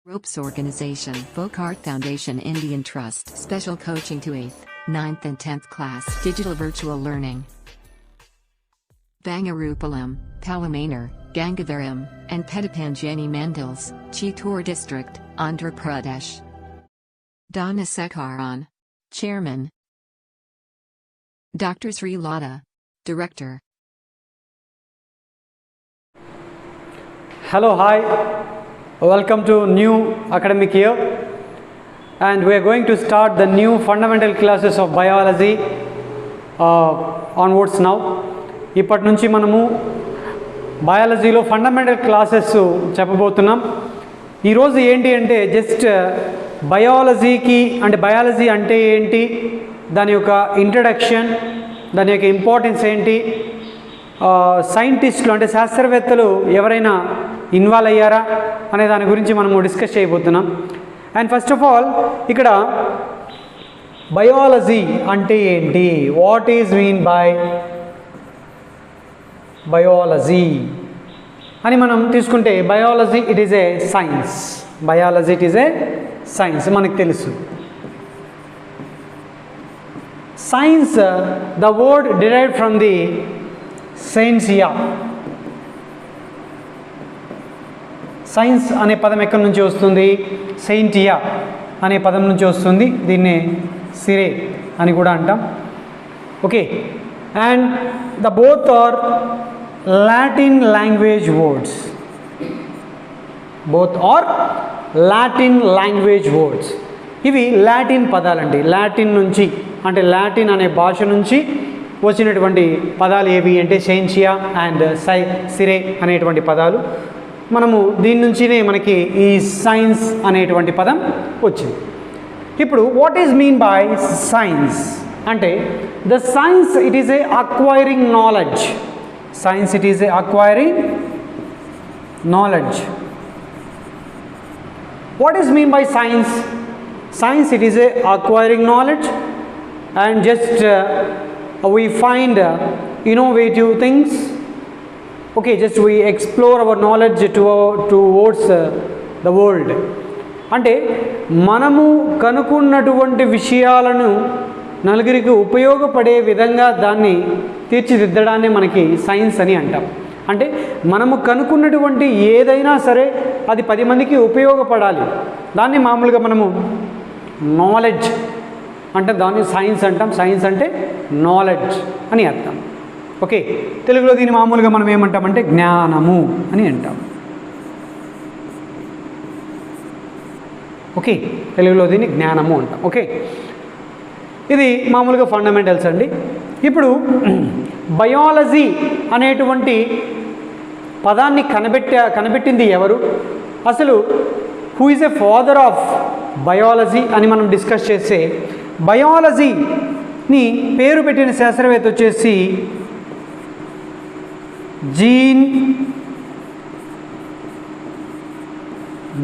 Ropes Organization, Bokart Foundation Indian Trust, Special Coaching to 8th, 9th and 10th class, Digital Virtual Learning. Bangarupalam, Palamanar, Gangavaram, and Petapanjani Mandals, Chittor District, Andhra Pradesh. Donna Sekaran, Chairman. Dr. Sri Lata, Director. Hello, hi. Welcome to new academic year, and we are going to start the new fundamental classes of biology onwards now. ఇప్పటి నుంచి మనము బయాలజీలో fundamental classes చెప్పబోతున్నాం. ఈరోజు ఏంటి అంటే just బయాలజీకి అంటే biology అంటే ఏంటి, దాని యొక్క ఇంట్రడక్షన్, దాని యొక్క ఇంపార్టెన్స్ ఏంటి, సైంటిస్టులు అంటే శాస్త్రవేత్తలు ఎవరైనా ఇన్వాల్వ్ అయ్యారా అనే దాని గురించి మనము డిస్కస్ చేయబోతున్నాం. అండ్ ఫస్ట్ ఆఫ్ ఆల్ ఇక్కడ బయాలజీ అంటే ఏంటి, what is mean by biology అని మనం తీసుకుంటే, biology it is a science. Biology it is a science, మనకు తెలుసు. Science, the word derived from the scientia. Science అనే పదం ఎక్కడి నుంచి వస్తుంది? సెయింటియా అనే పదం నుంచి వస్తుంది. దీన్నే సిరే అని కూడా అంటాం. Okay, and the both are Latin language words. Both are Latin language words. ఇవి లాటిన్ పదాలండి. లాటిన్ నుంచి అంటే లాటిన్ అనే భాష నుంచి వచ్చినటువంటి పదాలు ఏవి అంటే సైన్సియా అండ్ సిరే అనేటువంటి పదాలు. మనము దీని నుంచినే మనకి ఈ సైన్స్ అనేటువంటి పదం వచ్చింది. ఇప్పుడు what is mean by science అంటే, the science it is a acquiring knowledge. Science it is a acquiring knowledge. What is mean by science? Science it is a acquiring knowledge, and just we find innovative things. Okay, just we explore our knowledge towards the world. అంటే మనము కనుక్కున్నటువంటి విషయాలను నలుగురికి ఉపయోగపడే విధంగా దాన్ని తీర్చిదిద్దడాన్ని మనకి science అని అంటాం. అంటే మనము కనుక్కున్నటువంటి ఏదైనా సరే అది 10 మందికి ఉపయోగపడాలి. దాన్ని మామూలుగా మనము నాలెడ్జ్ అంటే దాన్ని సైన్స్ అంటాం. సైన్స్ అంటే నాలెడ్జ్ అని అర్థం. ఓకే, తెలుగులో దీన్ని మామూలుగా మనం ఏమంటామంటే జ్ఞానము అని అంటాం. ఓకే, తెలుగులో దీన్ని జ్ఞానము అంటాం. ఓకే, ఇది మామూలుగా ఫండమెంటల్స్ అండి. ఇప్పుడు బయాలజీ అనేటువంటి పదాన్ని కనిపెట్టింది ఎవరు, అసలు who is a father of biology అని మనం డిస్కస్ చేస్తే, బయాలజీని పేరు పెట్టిన శాస్త్రవేత్త వచ్చేసి Jean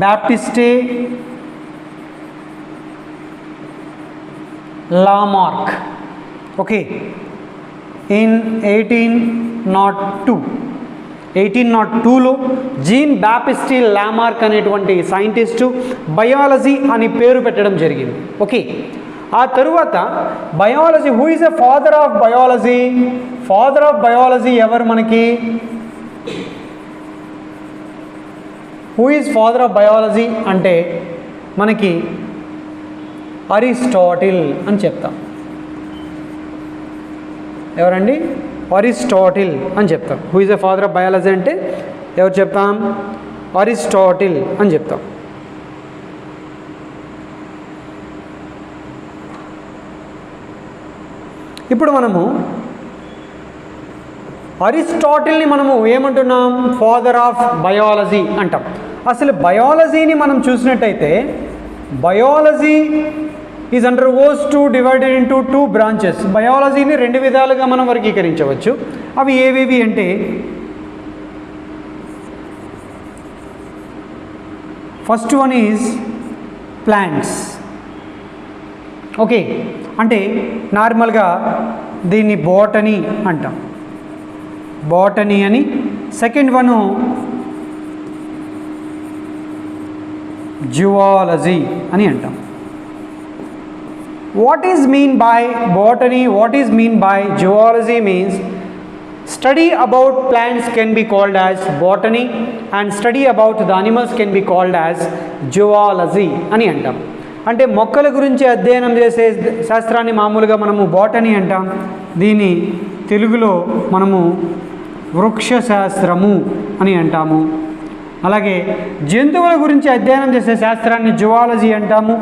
Baptiste Lamarck. Okay, in 1802లో జీన్ బాప్టిస్టే లామార్క్ అనేటువంటి సైంటిస్టు బయాలజీ అని పేరు పెట్టడం జరిగింది. ఓకే, ఆ తరువాత biology, who is a father of biology? Father of biology ఎవరు మనకి? Who is father of biology అంటే మనకి అరిస్టాటిల్ అని చెప్తాం. ఎవరండి? అరిస్టాటిల్ అని చెప్తాం. Who is a father of biology అంటే ఎవరు చెప్తాం? అరిస్టాటిల్ అని చెప్తాం. ఇప్పుడు మనము అరిస్టాటిల్ని మనము ఏమంటున్నాం? ఫాదర్ ఆఫ్ బయాలజీ అంటాం. అసలు బయాలజీని మనం చూసినట్టయితే, biology is undergoes to divided into 2 branches. బయాలజీని 2 విధాలుగా మనం వర్గీకరించవచ్చు. అవి ఏవేవి అంటే, first one is plants. Okay, అంటే నార్మల్గా దీన్ని బోటనీ అంటాం, బోటనీ అని. సెకండ్ వన్ జువాలజీ అని అంటాం. What is mean by botany? What is mean by zoology means study about plants can be called as botany and study about the animals can be called as zoology అని అంటాం. అంటే మొక్కల గురించి అధ్యయనం చేసే శాస్త్రాన్ని మామూలుగా మనము బాటనీ అంటాం. దీన్ని తెలుగులో మనము వృక్ష శాస్త్రము అని అంటాము. అలాగే జంతువుల గురించి అధ్యయనం చేసే శాస్త్రాన్ని జువాలజీ అంటాము.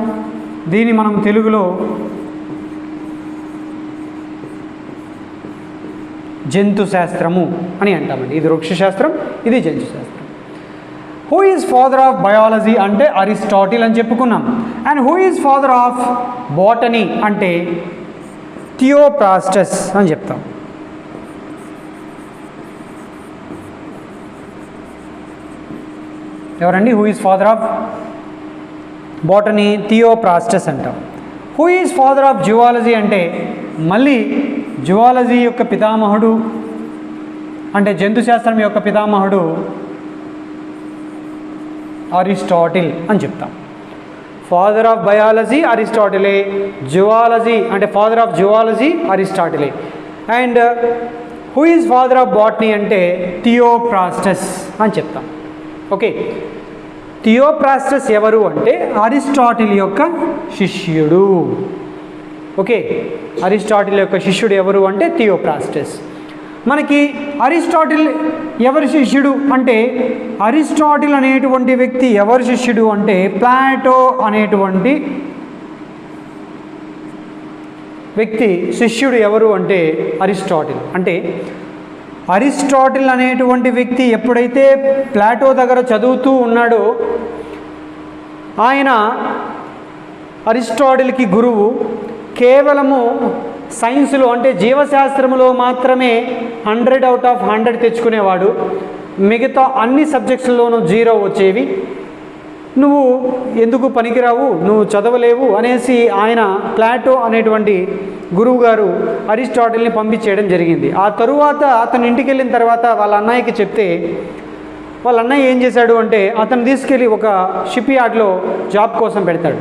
దీన్ని మనం తెలుగులో జంతు శాస్త్రము అని అంటామండి. ఇది వృక్ష శాస్త్రం, ఇది జంతు శాస్త్రం. Who is father of biology అంటే అరిస్టాటిల్ అని చెప్పుకున్నాం. And who is father of botany అంటే థియోప్రాస్టస్ అని చెప్తాం. ఎవరండి who is father of botany? Theophrastus అంటాం. Who is father of zoology అంటే మళ్ళీ జువాలజీ యొక్క పితామహుడు అంటే జంతు శాస్త్రం యొక్క పితామహుడు అరిస్టాటిల్ అని చెప్తాం. ఫాదర్ ఆఫ్ బయాలజీ అరిస్టాటిలే, జువాలజీ అంటే ఫాదర్ ఆఫ్ జువాలజీ అరిస్టాటిలే. And who is father of botany అంటే థియోప్రాస్టస్ అని చెప్తాం. ఓకే, థియోప్రాస్టస్ ఎవరు అంటే అరిస్టాటిల్ యొక్క శిష్యుడు. ఓకే, అరిస్టాటిల్ యొక్క శిష్యుడు ఎవరు అంటే థియోప్రాస్టస్. మనకి అరిస్టాటిల్ ఎవరి శిష్యుడు అంటే అరిస్టాటిల్ అనేటువంటి వ్యక్తి ఎవరి శిష్యుడు అంటే ప్లాటో అనేటువంటి వ్యక్తి శిష్యుడు ఎవరు అంటే అరిస్టాటిల్. అంటే అరిస్టాటిల్ అనేటువంటి వ్యక్తి ఎప్పుడైతే ప్లాటో దగ్గర చదువుతూ ఉన్నాడో ఆయన అరిస్టాటిల్కి గురువు. కేవలము సైన్స్లో అంటే జీవశాస్త్రంలో మాత్రమే 100/100 తెచ్చుకునేవాడు. మిగతా అన్ని సబ్జెక్ట్స్లోనూ 0 వచ్చేవి. నువ్వు ఎందుకు పనికిరావు, నువ్వు చదవలేవు అనేసి ఆయన ప్లాటో అనేటువంటి గురువు గారు అరిస్టాటిల్ని పంపించేయడం జరిగింది. ఆ తరువాత అతను ఇంటికి వెళ్ళిన తర్వాత వాళ్ళ అన్నయ్యకి చెప్తే వాళ్ళ అన్నయ్య ఏం చేశాడు అంటే అతను తీసుకెళ్ళి ఒక షిప్ యార్డ్లో జాబ్ కోసం పెడతాడు.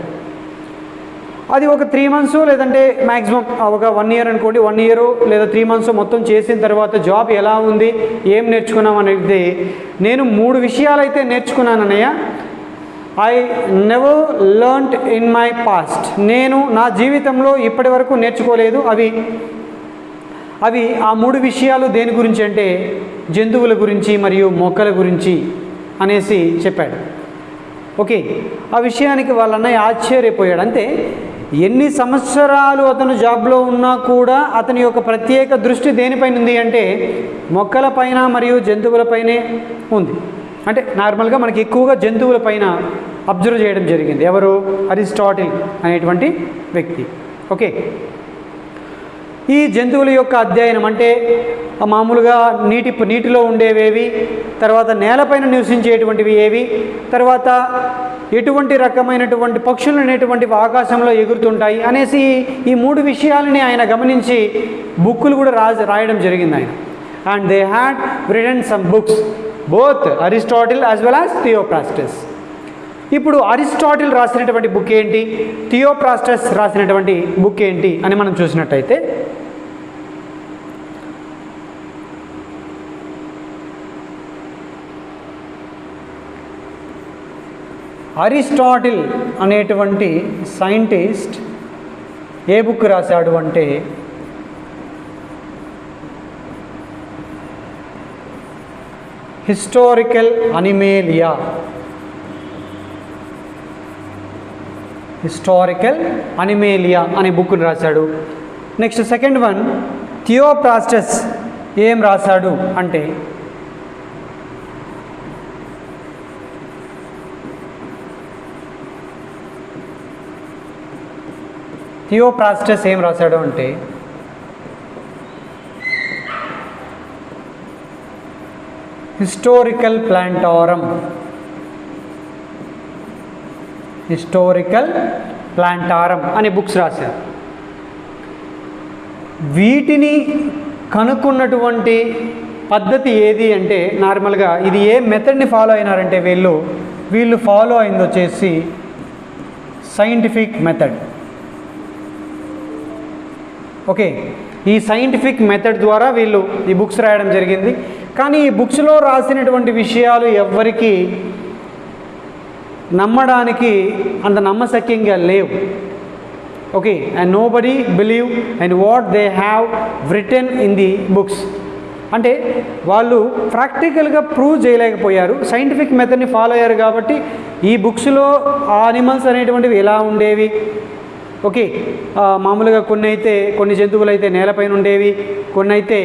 అది ఒక 3 months లేదంటే మ్యాక్సిమం ఒక 1 year అనుకోండి, 1 year లేదా 3 months మొత్తం చేసిన తర్వాత జాబ్ ఎలా ఉంది, ఏం నేర్చుకున్నాం అనేది నేను 3 విషయాలు అయితే నేర్చుకున్నానన్నయ్య. I never learned in my past. నేను నా జీవితంలో ఇప్పటి వరకు నేర్చుకోలేదు. అవి ఆ 3 విషయాలు దేని గురించి అంటే జంతువుల గురించి మరియు మొక్కల గురించి అనేసి చెప్పాడు. ఓకే, ఆ విషయానికి వాళ్ళ అన్నయ్య ఆశ్చర్యపోయాడు. అంతే ఎన్ని సంవత్సరాలు అతను జాబ్లో ఉన్నా కూడా అతని యొక్క ప్రత్యేక దృష్టి దేనిపైన ఉంది అంటే మొక్కలపైన మరియు జంతువులపైనే ఉంది. అంటే నార్మల్గా మనకి ఎక్కువగా జంతువులపైన అబ్జర్వ్ చేయడం జరిగింది. ఎవరు? అరిస్టాటిల్ అనేటువంటి వ్యక్తి. ఓకే, ఈ జంతువుల యొక్క అధ్యయనం అంటే మామూలుగా నీటిలో ఉండేవేవి, తర్వాత నేలపైన నివసించేటువంటివి ఏవి, తర్వాత ఎటువంటి రకమైనటువంటి పక్షులు అనేటువంటివి ఆకాశంలో ఎగురుతుంటాయి అనేసి ఈ 3 విషయాలని ఆయన గమనించి బుక్కులు కూడా రాయడం జరిగింది ఆయన. And they had written some books both Aristotle as well as Theophrastus. ఇప్పుడు అరిస్టాటిల్ రాసినటువంటి బుక్ ఏంటి, థియోప్రాస్టస్ రాసినటువంటి బుక్ ఏంటి అని మనం చూసినట్టయితే అరిస్టాటిల్ అనేటువంటి సైంటిస్ట్ ఏ బుక్ రాశాడు అంటే హిస్టారికల్ అనిమేలియా. హిస్టారికల్ అనిమేలియా అనే బుక్ని రాశాడు. నెక్స్ట్ సెకండ్ వన్ థియోప్రాస్టస్ ఏం రాశాడు అంటే థియోప్రాస్టస్ ఏం రాశాడు అంటే హిస్టారికల్ ప్లాంటారం. హిస్టారికల్ ప్లాంటారం అనే బుక్స్ రాశారు. వీటిని కనుక్కున్నటువంటి పద్ధతి ఏది అంటే నార్మల్గా ఇది ఏ మెథడ్ని ఫాలో అయినారంటే వీళ్ళు వీళ్ళు ఫాలో అయింది వచ్చేసి సైంటిఫిక్ మెథడ్. ఓకే, ఈ సైంటిఫిక్ మెథడ్ ద్వారా వీళ్ళు ఈ బుక్స్ రాయడం జరిగింది. కానీ ఈ బుక్స్లో రాసినటువంటి విషయాలు ఎవ్వరికి నమ్మడానికి అంత నమ్మశక్యంగా లేవు. Okay, and nobody believe and what they have return in the books. అంటే వాళ్ళు ప్రాక్టికల్గా ప్రూవ్ చేయలేకపోయారు, సైంటిఫిక్ మెథడ్ని ఫాలో అయ్యారు. కాబట్టి ఈ బుక్స్లో ఆ అనిమల్స్ అనేటువంటివి ఎలా ఉండేవి, ఓకే, మామూలుగా కొన్ని జంతువులు అయితే నేలపైన ఉండేవి, కొన్ని అయితే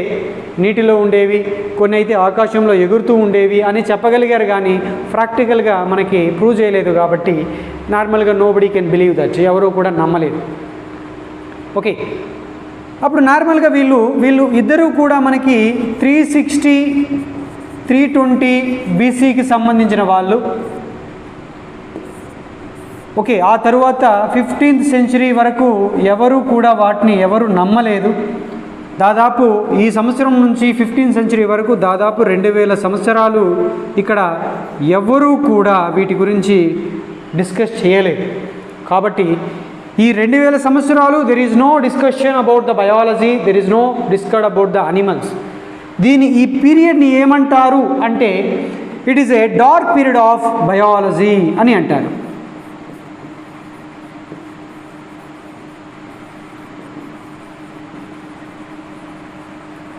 నీటిలో ఉండేవి, కొన్ని అయితే ఆకాశంలో ఎగురుతూ ఉండేవి అని చెప్పగలిగారు. కానీ ప్రాక్టికల్గా మనకి ప్రూవ్ చేయలేదు. కాబట్టి నార్మల్గా నోబడీ కెన్ బిలీవ్ దట్, ఎవరూ కూడా నమ్మలేదు. ఓకే, అప్పుడు నార్మల్గా వీళ్ళు ఇద్దరూ కూడా మనకి 360 320 BCకి సంబంధించిన వాళ్ళు. ఓకే, ఆ తరువాత 15th century వరకు ఎవరు నమ్మలేదు. దాదాపు ఈ సంవత్సరం నుంచి 15th century వరకు దాదాపు 2000 సంవత్సరాలు ఇక్కడ ఎవరూ కూడా వీటి గురించి డిస్కస్ చేయలేదు. కాబట్టి ఈ 2000 సంవత్సరాలు there is no discussion about the biology, there is no discuss about the animals. ఈ పీరియడ్ని ఏమంటారు అంటే it is a dark period of biology అని అంటారు.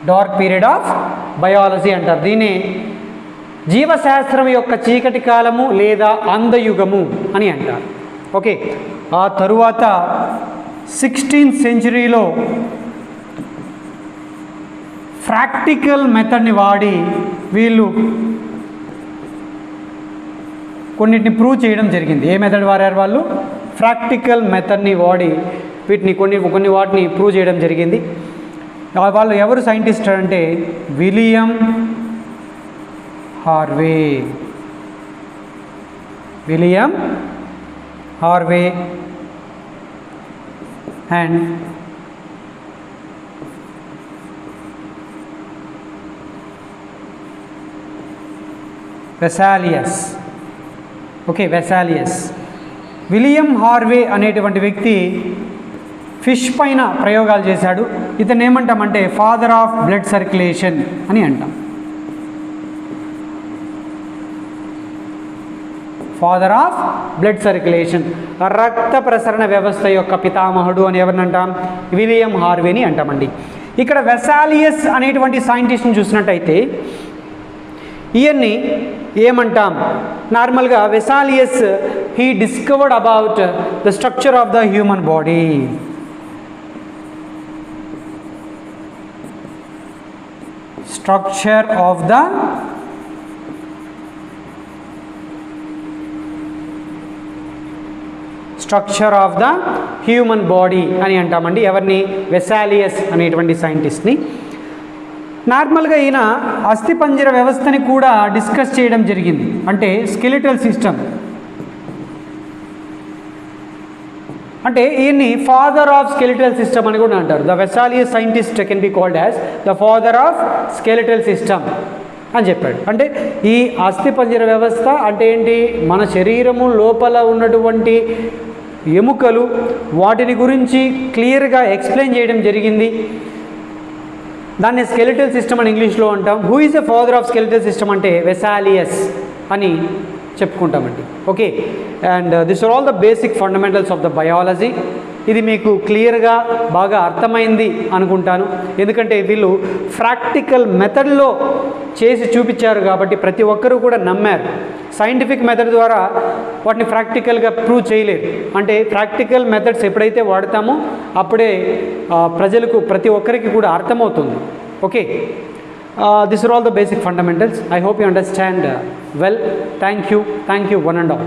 డార్క్ పీరియడ్ ఆఫ్ బయాలజీ అంటారు. దీన్ని జీవశాస్త్రం యొక్క చీకటి కాలము లేదా అంధయుగము అని అంటారు. ఓకే, ఆ తరువాత 16th centuryలో ప్రాక్టికల్ మెథడ్ని వాడి వీళ్ళు కొన్నిటిని ప్రూవ్ చేయడం జరిగింది. ఏ మెథడ్ వాడారు వాళ్ళు? ప్రాక్టికల్ మెథడ్ని వాడి వీటిని కొన్ని వాటిని ప్రూవ్ చేయడం జరిగింది. వాళ్ళు ఎవరు సైంటిస్ట్ అంటే William Harvey and Vesalius. Okay, Vesalius. William Harvey అనేటువంటి వ్యక్తి ఫిష్ పైన ప్రయోగాలు చేశాడు. ఇతను ఏమంటామంటే ఫాదర్ ఆఫ్ బ్లడ్ సర్క్యులేషన్ అని అంటాం. ఫాదర్ ఆఫ్ బ్లడ్ సర్క్యులేషన్, రక్త ప్రసరణ వ్యవస్థ యొక్క పితామహుడు అని ఎవరిని అంటాం? విలియం హార్వేని అంటామండి. ఇక్కడ వెసాలియస్ అనేటువంటి సైంటిస్ట్ని చూసినట్టయితే ఈయన్ని ఏమంటాం? నార్మల్గా Vesalius he discovered about the structure of the human body. Structure of the human body అని అంటామండి. ఎవరిని? వెసాలియస్ అనేటువంటి సైంటిస్ట్ని. నార్మల్గా ఈయన అస్థిపంజర వ్యవస్థని కూడా డిస్కస్ చేయడం జరిగింది. అంటే స్కెలిటల్ సిస్టమ్, అంటే ఈయన్ని ఫాదర్ ఆఫ్ స్కెలిటల్ సిస్టమ్ అని కూడా అంటారు. The Vesalius scientist can be called as the father of skeletal system అని చెప్పాడు. అంటే ఈ అస్థిపంజర వ్యవస్థ అంటే ఏంటి? మన శరీరము లోపల ఉన్నటువంటి ఎముకలు, వాటిని గురించి క్లియర్గా ఎక్స్ప్లెయిన్ చేయడం జరిగింది. దాన్ని స్కెలిటల్ సిస్టమ్ అని ఇంగ్లీష్లో అంటాం. Who is the father of skeletal system అంటే వెసాలియస్ అని చెప్పుకుంటామండి. Okay, and this are all the basic fundamentals of the biology. ఇది మీకు క్లియర్గా బాగా అర్థమైంది అనుకుంటాను. ఎందుకంటే వీళ్ళు ప్రాక్టికల్ మెథడ్లో చేసి చూపించారు కాబట్టి ప్రతి ఒక్కరూ కూడా నమ్మారు. సైంటిఫిక్ మెథడ్ ద్వారా వాటిని ప్రాక్టికల్గా ప్రూవ్ చేయలేరు. అంటే ప్రాక్టికల్ మెథడ్స్ ఎప్పుడైతే వాడతామో అప్పుడే ప్రజలకు ప్రతి ఒక్కరికి కూడా అర్థమవుతుంది. Okay, these are all the basic fundamentals. I hope you understand well. Thank you one and all.